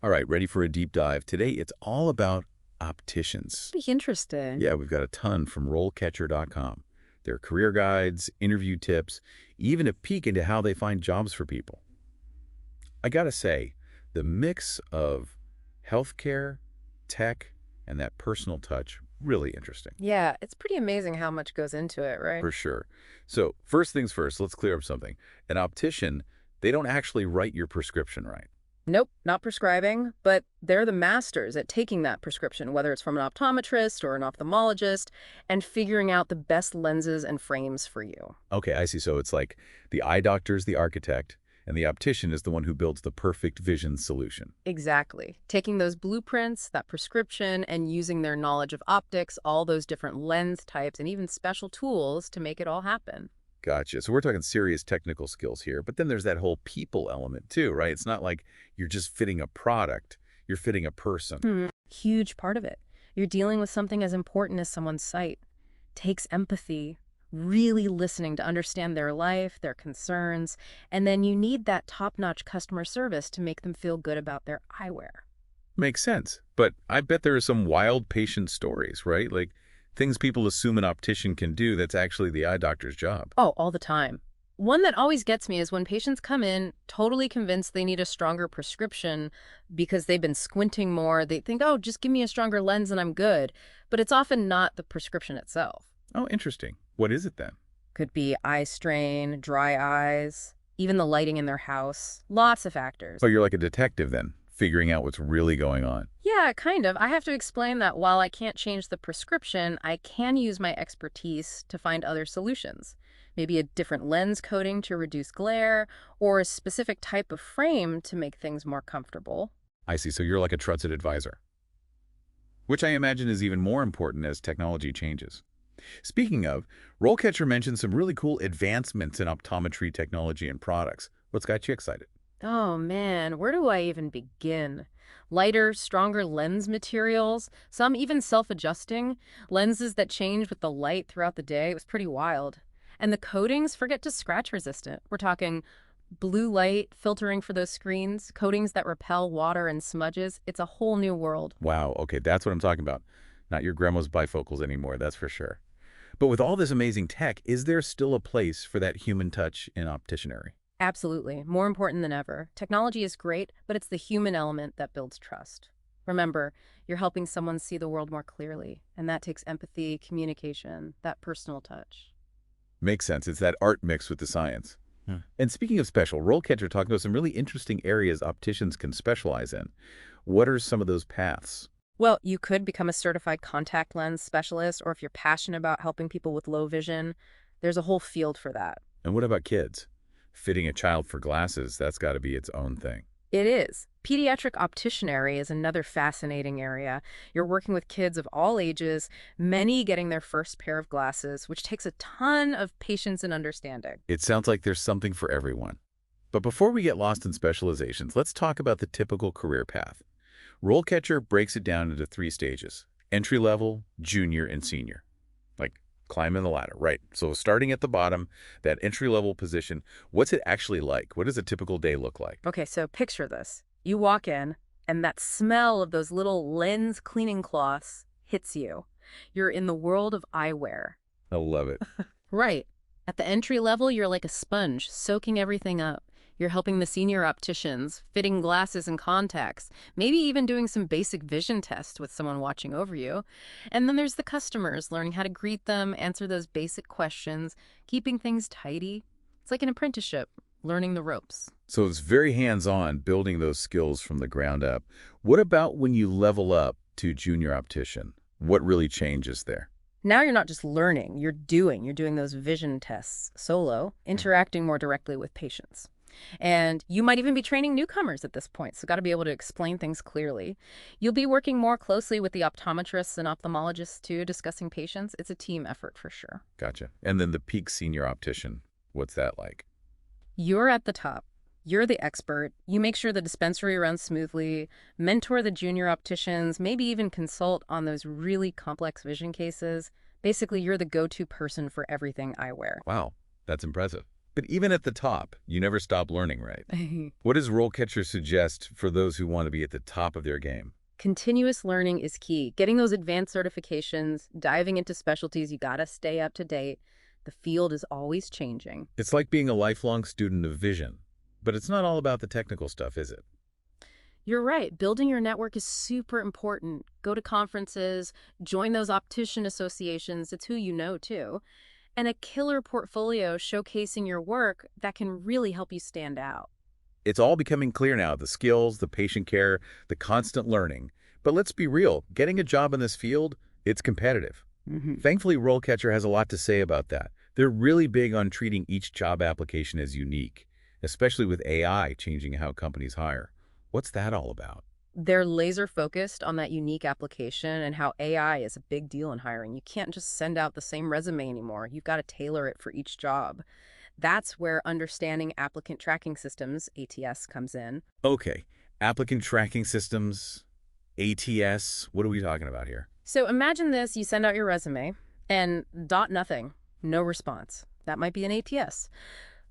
All right, ready for a deep dive. Today, it's all about opticians. Be interesting. Yeah, we've got a ton from RoleCatcher.com. Their career guides, interview tips, even a peek into how they find jobs for people. I gotta say, the mix of healthcare, tech, and that personal touch, really interesting. Yeah, it's pretty amazing how much goes into it, right? For sure. So, first things first, let's clear up something. An optician, they don't actually write your prescription, right? Nope, not prescribing, but they're the masters at taking that prescription, whether it's from an optometrist or an ophthalmologist, and figuring out the best lenses and frames for you. Okay, I see. So it's like the eye doctor's the architect, and the optician is the one who builds the perfect vision solution. Exactly. Taking those blueprints, that prescription, and using their knowledge of optics, all those different lens types, and even special tools to make it all happen. Gotcha. So we're talking serious technical skills here, but then there's that whole people element too, right? It's not like you're just fitting a product, you're fitting a person. Huge part of it. You're dealing with something as important as someone's sight. Takes empathy, really listening to understand their life, their concerns, and then you need that top-notch customer service to make them feel good about their eyewear. Makes sense. But I bet there are some wild patient stories, right? Like things people assume an optician can do that's actually the eye doctor's job. Oh, all the time. One that always gets me is when patients come in totally convinced they need a stronger prescription because they've been squinting more. They think, oh, just give me a stronger lens and I'm good. But it's often not the prescription itself. Oh, interesting. What is it then? Could be eye strain, dry eyes, even the lighting in their house. Lots of factors. Oh, you're like a detective then, figuring out what's really going on. Yeah, kind of. I have to explain that while I can't change the prescription, I can use my expertise to find other solutions. Maybe a different lens coating to reduce glare, or a specific type of frame to make things more comfortable. I see. So you're like a trusted advisor, which I imagine is even more important as technology changes. Speaking of, RoleCatcher mentioned some really cool advancements in optometry technology and products. What's got you excited? Oh man, where do I even begin? Lighter, stronger lens materials, some even self-adjusting, lenses that change with the light throughout the day. It was pretty wild. And the coatings, forget to scratch resistant. We're talking blue light filtering for those screens, coatings that repel water and smudges. It's a whole new world. Wow, okay, that's what I'm talking about. Not your grandma's bifocals anymore, that's for sure. But with all this amazing tech, is there still a place for that human touch in opticianry? Absolutely. More important than ever. Technology is great, but it's the human element that builds trust. Remember, you're helping someone see the world more clearly, and that takes empathy, communication, that personal touch. Makes sense. It's that art mixed with the science. And speaking of special, RoleCatcher talking about some really interesting areas opticians can specialize in. What are some of those paths? Well, you could become a certified contact lens specialist, or if you're passionate about helping people with low vision, there's a whole field for that. And what about kids? Fitting a child for glasses, that's got to be its own thing. It is. Pediatric opticianry is another fascinating area. You're working with kids of all ages, many getting their first pair of glasses, which takes a ton of patience and understanding. It sounds like there's something for everyone. But before we get lost in specializations, let's talk about the typical career path. RoleCatcher breaks it down into 3 stages: entry level, junior, and senior. Like climbing the ladder, right? So starting at the bottom, that entry level position, what's it actually like? What does a typical day look like? Okay, so picture this. You walk in, and that smell of those little lens cleaning cloths hits you. You're in the world of eyewear. I love it. Right. At the entry level, you're like a sponge, soaking everything up. You're helping the senior opticians, fitting glasses and contacts, maybe even doing some basic vision tests with someone watching over you. And then there's the customers, learning how to greet them, answer those basic questions, keeping things tidy. It's like an apprenticeship, learning the ropes. So it's very hands-on, building those skills from the ground up. What about when you level up to junior optician? What really changes there? Now you're not just learning, you're doing. You're doing those vision tests solo, interacting more directly with patients. And you might even be training newcomers at this point, so got to be able to explain things clearly. You'll be working more closely with the optometrists and ophthalmologists too, discussing patients. It's a team effort for sure. Gotcha. And then the peak senior optician, what's that like? You're at the top. You're the expert. You make sure the dispensary runs smoothly, mentor the junior opticians, maybe even consult on those really complex vision cases. Basically, you're the go-to person for everything eyewear. Wow, that's impressive. But even at the top, you never stop learning, right? What does RoleCatcher suggest for those who want to be at the top of their game? Continuous learning is key. Getting those advanced certifications, diving into specialties, you gotta stay up to date. The field is always changing. It's like being a lifelong student of vision. But it's not all about the technical stuff, is it? You're right. Building your network is super important. Go to conferences, join those optician associations. It's who you know, too. And a killer portfolio showcasing your work that can really help you stand out. It's all becoming clear now, the skills, the patient care, the constant learning. But let's be real, getting a job in this field, it's competitive. Thankfully, RoleCatcher has a lot to say about that. They're really big on treating each job application as unique, especially with AI changing how companies hire. What's that all about? They're laser focused on that unique application and how AI is a big deal in hiring. You can't just send out the same resume anymore. You've got to tailor it for each job. That's where understanding applicant tracking systems, ATS, comes in. Okay, applicant tracking systems, ATS, what are we talking about here? So imagine this, you send out your resume and dot nothing, no response. That might be an ATS.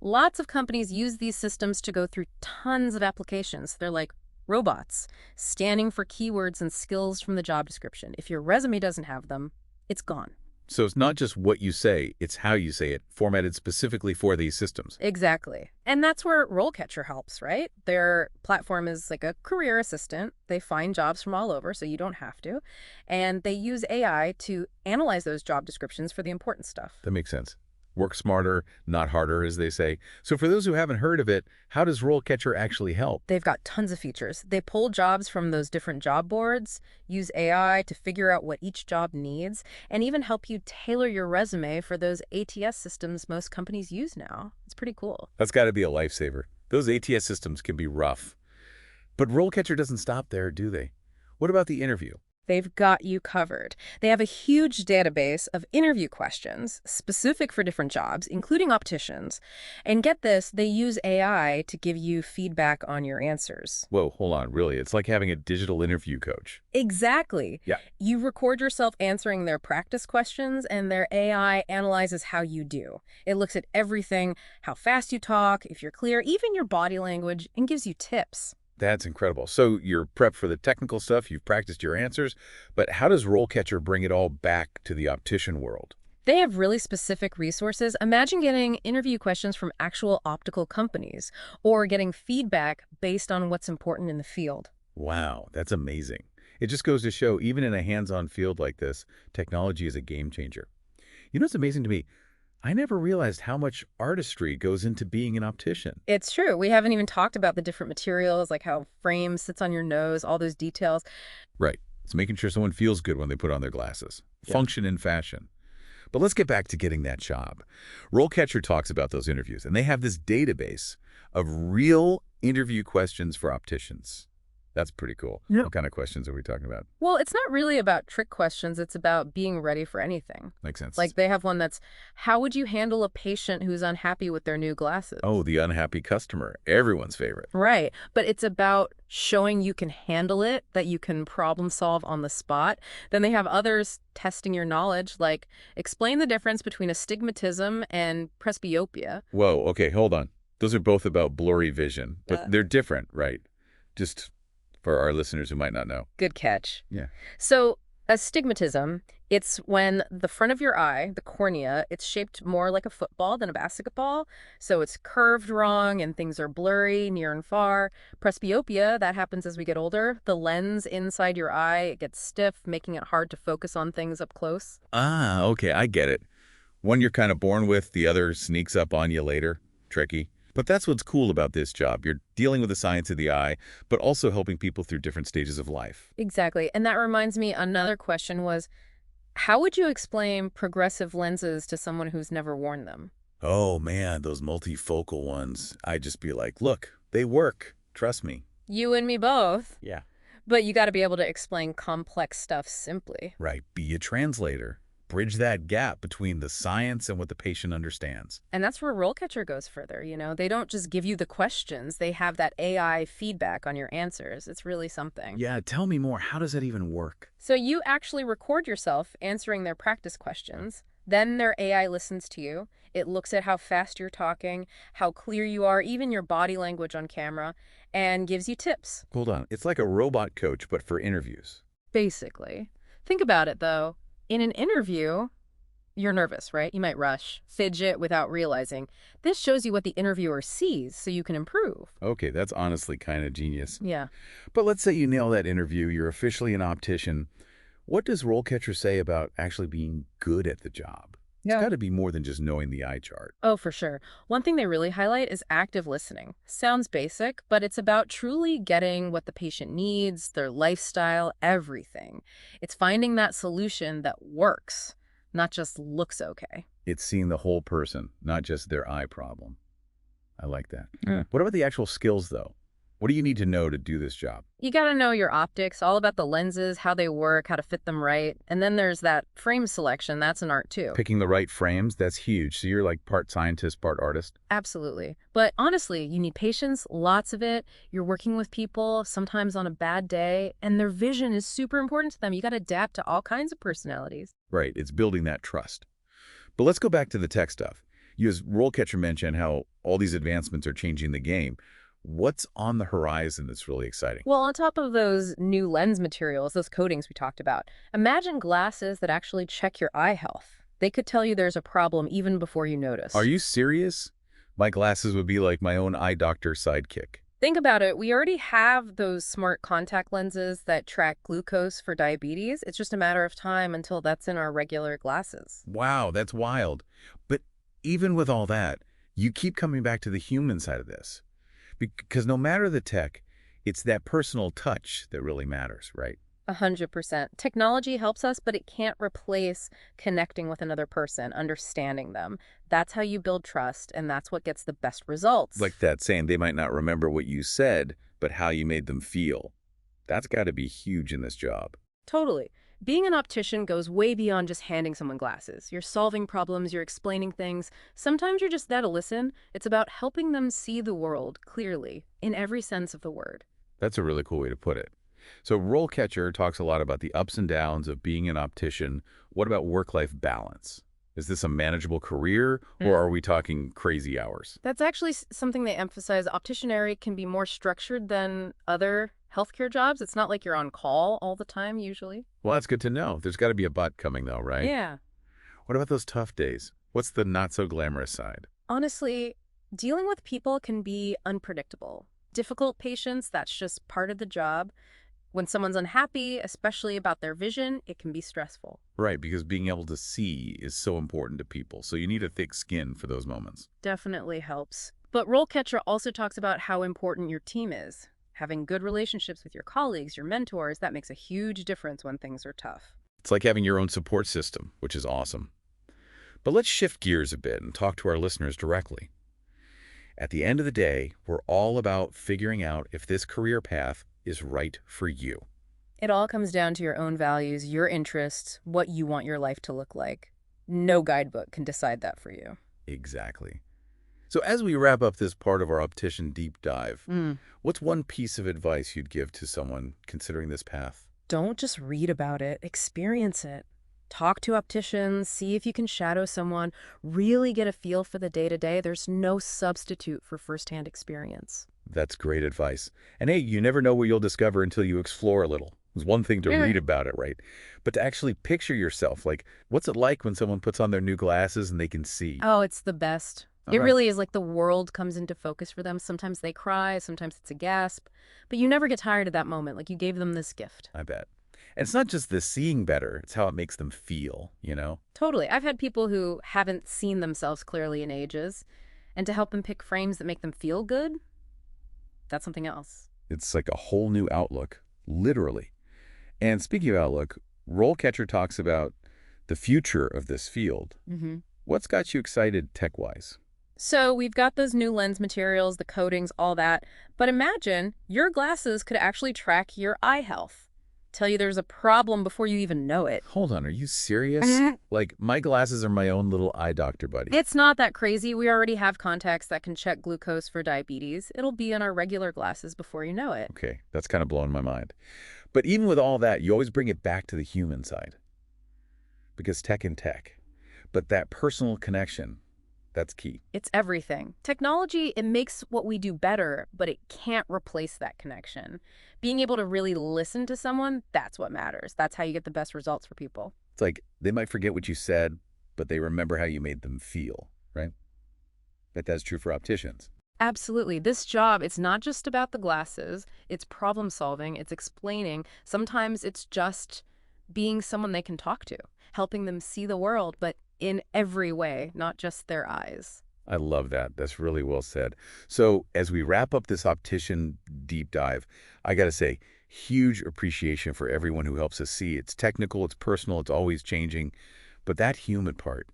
Lots of companies use these systems to go through tons of applications. They're like robots, scanning for keywords and skills from the job description. If your resume doesn't have them, it's gone. So it's not just what you say, it's how you say it, formatted specifically for these systems. Exactly. And that's where RoleCatcher helps, right? Their platform is like a career assistant. They find jobs from all over, so you don't have to. And they use AI to analyze those job descriptions for the important stuff. That makes sense. Work smarter, not harder, as they say. So for those who haven't heard of it, how does RoleCatcher actually help? They've got tons of features. They pull jobs from those different job boards, use AI to figure out what each job needs, and even help you tailor your resume for those ATS systems most companies use now. It's pretty cool. That's got to be a lifesaver. Those ATS systems can be rough. But RoleCatcher doesn't stop there, do they? What about the interview? They've got you covered. They have a huge database of interview questions specific for different jobs, including opticians. And get this, they use AI to give you feedback on your answers. Whoa, hold on, really? It's like having a digital interview coach. Exactly. Yeah. You record yourself answering their practice questions, and their AI analyzes how you do. It looks at everything, how fast you talk, if you're clear, even your body language, and gives you tips. That's incredible. So you're prepped for the technical stuff, you've practiced your answers, but how does RoleCatcher bring it all back to the optician world? They have really specific resources. Imagine getting interview questions from actual optical companies or getting feedback based on what's important in the field. Wow, that's amazing. It just goes to show, even in a hands-on field like this, technology is a game changer. You know what's amazing to me? I never realized how much artistry goes into being an optician. It's true. We haven't even talked about the different materials, like how frame sits on your nose, all those details. Right. It's making sure someone feels good when they put on their glasses. Yeah. Function in fashion. But let's get back to getting that job. RoleCatcher talks about those interviews, and they have this database of real interview questions for opticians. That's pretty cool. Yeah. What kind of questions are we talking about? Well, it's not really about trick questions. It's about being ready for anything. Makes sense. Like they have one that's, how would you handle a patient who's unhappy with their new glasses? Oh, the unhappy customer. Everyone's favorite. Right. But it's about showing you can handle it, that you can problem solve on the spot. Then they have others testing your knowledge, like explain the difference between astigmatism and presbyopia. Whoa, okay, hold on. Those are both about blurry vision, but they're different, right? Just for our listeners who might not know. Good catch. Yeah. So astigmatism, it's when the front of your eye, the cornea, it's shaped more like a football than a basketball. So it's curved wrong and things are blurry near and far. Presbyopia, that happens as we get older. The lens inside your eye, it gets stiff, making it hard to focus on things up close. Ah, okay, I get it. One you're kind of born with, the other sneaks up on you later. Tricky. But that's what's cool about this job. You're dealing with the science of the eye, but also helping people through different stages of life. Exactly. And that reminds me, another question was, how would you explain progressive lenses to someone who's never worn them? Oh man, those multifocal ones. I'd just be like, look, they work. Trust me. You and me both. Yeah. But you got to be able to explain complex stuff simply. Right. Be a translator. Bridge that gap between the science and what the patient understands. And that's where RoleCatcher goes further, you know? They don't just give you the questions. They have that AI feedback on your answers. It's really something. Yeah, tell me more. How does that even work? So you actually record yourself answering their practice questions. Then their AI listens to you. It looks at how fast you're talking, how clear you are, even your body language on camera, and gives you tips. Hold on. It's like a robot coach, but for interviews. Basically. Think about it, though. In an interview, you're nervous, right? You might rush, fidget without realizing. This shows you what the interviewer sees so you can improve. Okay, that's honestly kind of genius. Yeah. But let's say you nail that interview, you're officially an optician. What does RoleCatcher say about actually being good at the job? It's got to be more than just knowing the eye chart. Oh, for sure. One thing they really highlight is active listening. Sounds basic, but it's about truly getting what the patient needs, their lifestyle, everything. It's finding that solution that works, not just looks okay. It's seeing the whole person, not just their eye problem. I like that. Yeah. What about the actual skills, though? What do you need to know to do this job? You gotta know your optics, all about the lenses, how they work, how to fit them right. And then there's that frame selection. That's an art too. Picking the right frames, that's huge. So you're like part scientist, part artist? Absolutely. But honestly, you need patience, lots of it. You're working with people, sometimes on a bad day, and their vision is super important to them. You gotta adapt to all kinds of personalities. Right, it's building that trust. But let's go back to the tech stuff. You, as RoleCatcher, mentioned how all these advancements are changing the game. What's on the horizon that's really exciting? Well, on top of those new lens materials, those coatings we talked about, imagine glasses that actually check your eye health. They could tell you there's a problem even before you notice. Are you serious? My glasses would be like my own eye doctor sidekick. Think about it. We already have those smart contact lenses that track glucose for diabetes. It's just a matter of time until that's in our regular glasses. Wow, that's wild. But even with all that, you keep coming back to the human side of this. Because no matter the tech, it's that personal touch that really matters, right? 100%. Technology helps us, but it can't replace connecting with another person, understanding them. That's how you build trust, and that's what gets the best results. Like that saying, they might not remember what you said, but how you made them feel. That's got to be huge in this job. Totally. Being an optician goes way beyond just handing someone glasses. You're solving problems, you're explaining things. Sometimes you're just there to listen. It's about helping them see the world clearly, in every sense of the word. That's a really cool way to put it. So RoleCatcher talks a lot about the ups and downs of being an optician. What about work-life balance? Is this a manageable career, or are we talking crazy hours? That's actually something they emphasize. Opticianry can be more structured than other healthcare jobs. It's not like you're on call all the time, usually. Well, that's good to know. There's got to be a but coming, though, right? Yeah. What about those tough days? What's the not-so-glamorous side? Honestly, dealing with people can be unpredictable. Difficult patients, that's just part of the job. When someone's unhappy, especially about their vision, it can be stressful. Right, because being able to see is so important to people, so you need a thick skin for those moments. Definitely helps. But RoleCatcher also talks about how important your team is. Having good relationships with your colleagues, your mentors, that makes a huge difference when things are tough. It's like having your own support system, which is awesome. But let's shift gears a bit and talk to our listeners directly. At the end of the day, we're all about figuring out if this career path is right for you. It all comes down to your own values, your interests, what you want your life to look like. No guidebook can decide that for you. Exactly. So as we wrap up this part of our optician deep dive, what's one piece of advice you'd give to someone considering this path? Don't just read about it, experience it. Talk to opticians, see if you can shadow someone, really get a feel for the day-to-day. There's no substitute for firsthand experience. That's great advice. And hey, you never know what you'll discover until you explore a little. It's one thing to read about it, right? But to actually picture yourself, like, what's it like when someone puts on their new glasses and they can see? Oh, it's the best. It really is like the world comes into focus for them. Sometimes they cry, sometimes it's a gasp, but you never get tired of that moment. Like you gave them this gift. I bet. And it's not just the seeing better, it's how it makes them feel, you know? Totally. I've had people who haven't seen themselves clearly in ages, and to help them pick frames that make them feel good, that's something else. It's like a whole new outlook, literally. And speaking of outlook, RoleCatcher talks about the future of this field. What's got you excited tech-wise? So we've got those new lens materials, the coatings, all that. But imagine your glasses could actually track your eye health. Tell you there's a problem before you even know it. Hold on, are you serious? Like, my glasses are my own little eye doctor buddy. It's not that crazy. We already have contacts that can check glucose for diabetes. It'll be in our regular glasses before you know it. Okay, that's kind of blowing my mind. But even with all that, you always bring it back to the human side. Because tech and tech. But that personal connection, that's key. It's everything. Technology, it makes what we do better, but it can't replace that connection. Being able to really listen to someone, that's what matters. That's how you get the best results for people. It's like they might forget what you said, but they remember how you made them feel, right? But that's true for opticians. Absolutely. This job, it's not just about the glasses. It's problem solving. It's explaining. Sometimes it's just being someone they can talk to, helping them see the world, but in every way, not just their eyes. I love that. That's really well said. So as we wrap up this optician deep dive, I got to say, huge appreciation for everyone who helps us see. It's technical, it's personal, it's always changing. But that human part,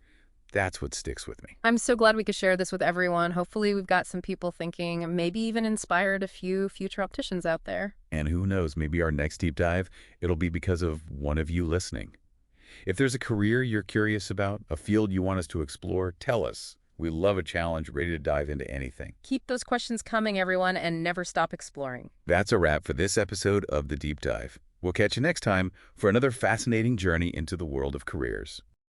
that's what sticks with me. I'm so glad we could share this with everyone. Hopefully we've got some people thinking, maybe even inspired a few future opticians out there. And who knows, maybe our next deep dive, it'll be because of one of you listening. If there's a career you're curious about, a field you want us to explore, tell us. We love a challenge, ready to dive into anything. Keep those questions coming, everyone, and never stop exploring. That's a wrap for this episode of The Deep Dive. We'll catch you next time for another fascinating journey into the world of careers.